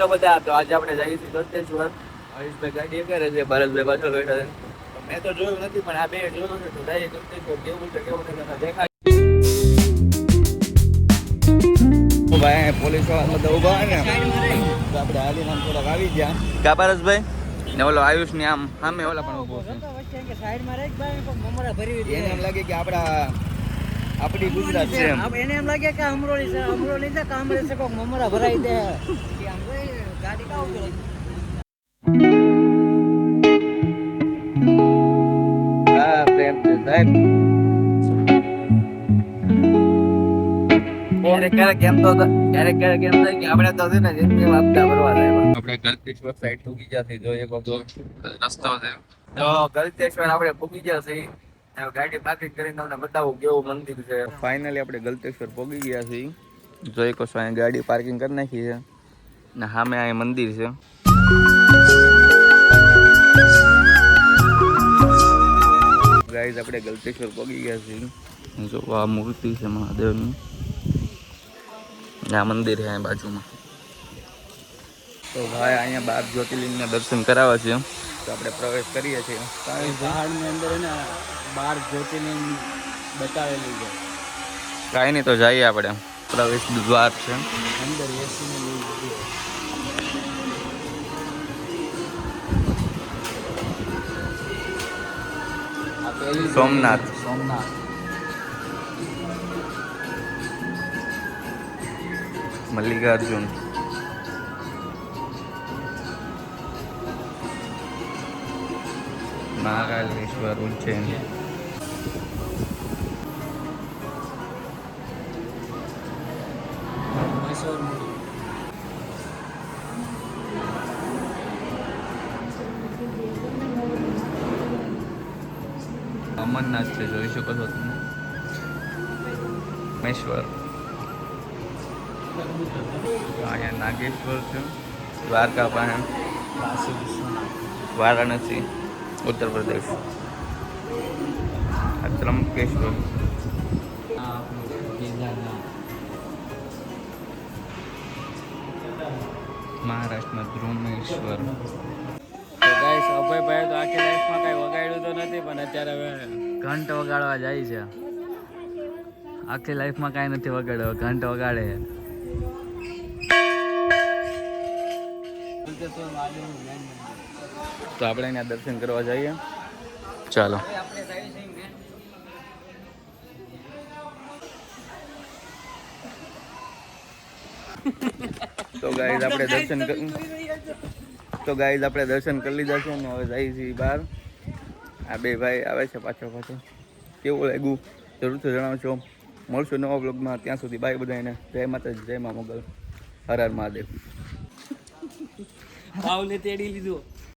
તો બધા તો આજે આપણે જઈએ છીએ દત્તેશ્વર. હરીશભાઈ ગાડી કરે છે, ભરતભાઈ પાછળ બેઠા છે. મેં તો જોયું નથી, પણ આ બે જોયું છે. તો જઈએ દત્તેશ્વર, કેવું છે કેવું નથી દેખાય. ભાઈ પોલીસ વાળા બધા ઉભા હોય ને, તો આપણે હાલીને આમ થોડાક આવી ગયા. કા પારસભાઈ ને ઓલો આયુષ ની આમ સામે ઓલા પણ ઉભો છે. એને એમ લાગે કે આપણી ગુજરાત છે એમ. એને એમ લાગે કે અમરોલી છે, અમરોલી છે કામરેજ છે, કોક મમરા ભરાઈ દે. ગાડી કાવ કરે. હા પ્રેમ છે સાહેબ. ક્યારેક એમ તો ક્યારેક એમ થાય કે આપણે તો છે ને જિંદગી આપતા ભરવા લાવ્યા. આપણે ગલતેશ્વર સાઈડ પૂગી જતી જોઈએ બધો રસ્તો છે. તો ગલતેશ્વર આપણે પૂગી જશે. ગાડી પાર્કિંગ કરીને તમને બતાવું કેવું મંદિર છે. ફાઇનલી આપણે ગલતેશ્વર પહોંચી ગયા છીએ. જોઈ કહો અહીં ગાડી પાર્કિંગ કરી નાખી છે ને સામે અહીં મંદિર છે. ગાઈઝ આપણે ગલતેશ્વર પહોંચી ગયા છીએ. જો આ મૂર્તિ છે મહાદેવની. આ મંદિર છે અહીં બાજુમાં. તો ભાઈ અહીંયા 12 જ્યોતિર્લિંગના દર્શન કરાવે છે. તો આપણે પ્રવેશ કરીએ છીએ. પહાડની અંદર ને 12 જ્યોતિર્લિંગ બતાવેલું છે. કાંઈ નહીં તો જઈએ આપણે. પ્રવેશ દ્વાર છે અંદર એસી સોમનાથ. મલ્લિકાર્જુન. મહાકાલેશ્વર ઉજ્જૈન. અમરનાથ છે, જોઈ શકો છો તમે. મેશ્વર. અહીંયા નાગેશ્વર છે. દ્વારકા પાસે. વારાણસી ઉત્તર પ્રદેશ. આ ત્રંબકેશ્વર. મહારાષ્ટ્રમાં ધ્રુમેશ્વર. ગાઈસ અભયભાઈ તો આખી લાઈફમાં કઈ વગાડ્યું તો નથી, પણ અત્યારે હવે ઘંટ વગાડવા જાય છે. આખી લાઈફમાં કાંઈ નથી વગાડ્યો, ઘંટ વગાડે. તો આપણે અહીંયા દર્શન કરવા જઈએ. ચાલો. તો ગાઈઝ આપણે દર્શન કરી લીધા છે ને હવે જઈએ છીએ બહાર. આ બે ભાઈ આવે છે પાછળ. કેવું લાગ્યું જરૂરથી જણાવજો. મળશું નવા બ્લોગમાં. ત્યાં સુધી બાય બધાને. જય માતાજી, જય મા મોગલ. હર હર મહાદેવ. ભાવને તેડી લીધું.